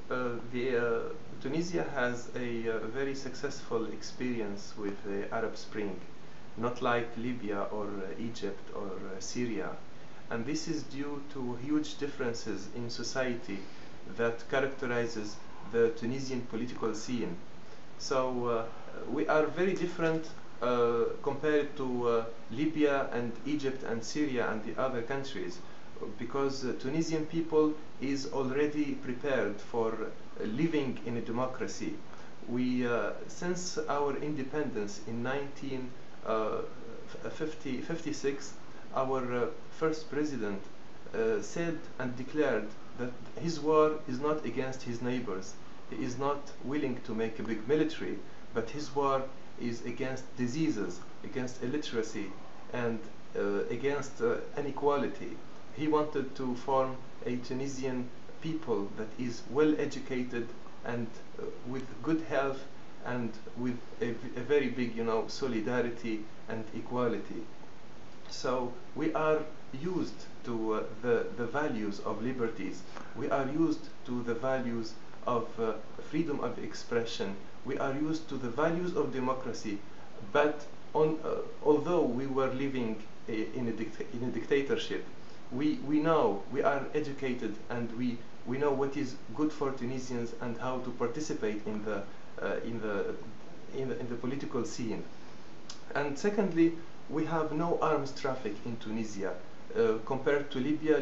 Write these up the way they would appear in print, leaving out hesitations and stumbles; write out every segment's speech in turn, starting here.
Tunisia has a very successful experience with the Arab Spring, not like Libya or Egypt or Syria. And this is due to huge differences in society that characterizes the Tunisian political scene. So we are very different compared to Libya and Egypt and Syria and the other countries, because Tunisian people is already prepared for living in a democracy. We, since our independence in 1956, our first president said and declared that his war is not against his neighbors. He is not willing to make a big military, but his war is against diseases, against illiteracy, and against inequality. He wanted to form a Tunisian people that is well educated and with good health and with a very big, solidarity and equality. So we are used to the values of liberties. We are used to the values of freedom of expression. We are used to the values of democracy. But although we were living in a dictatorship, we know, we are educated, and we know what is good for Tunisians and how to participate in the political scene. And secondly, we have no arms traffic in Tunisia. Compared to Libya,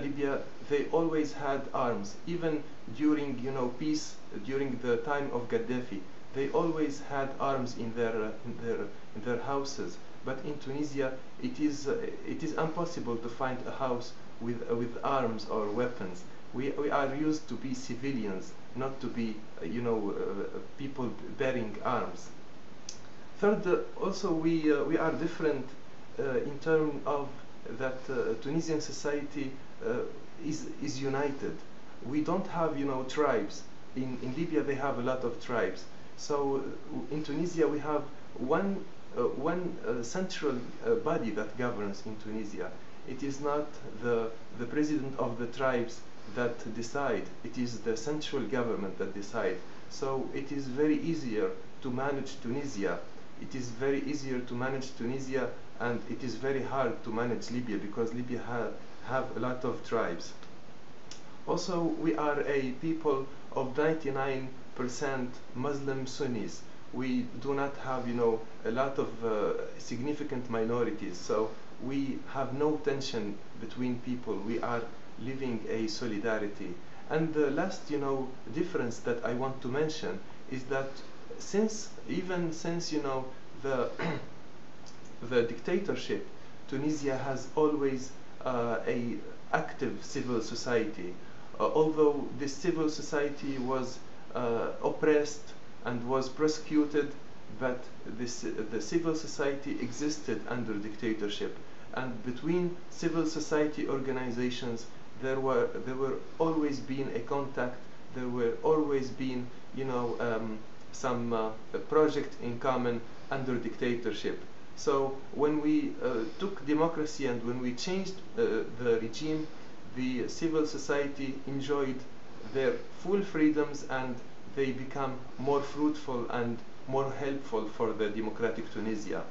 they always had arms. Even during, peace, during the time of Gaddafi, they always had arms in their houses. But in Tunisia, it is impossible to find a house with arms or weapons. We are used to be civilians, not to be, people bearing arms. Third, also we are different in terms of that Tunisian society is united. We don't have, tribes. In Libya they have a lot of tribes. So in Tunisia we have one central body that governs in Tunisia. It is not the president of the tribes that decide. It is the central government that decide. So it is very easier to manage Tunisia. It is very easier to manage Tunisia, and it is very hard to manage Libya, because Libya have a lot of tribes. Also, we are a people of 99% Muslim Sunnis. We do not have, a lot of significant minorities. So we have no tension between people. We are living a solidarity. And the last, difference that I want to mention is that even since the the dictatorship, Tunisia has always a active civil society. Although this civil society was oppressed and was persecuted, but the civil society existed under dictatorship. And between civil society organizations, there were always been a contact. There were always been, some project in common under dictatorship. So when we took democracy and when we changed the regime, the civil society enjoyed their full freedoms, and they become more fruitful and more helpful for the democratic Tunisia.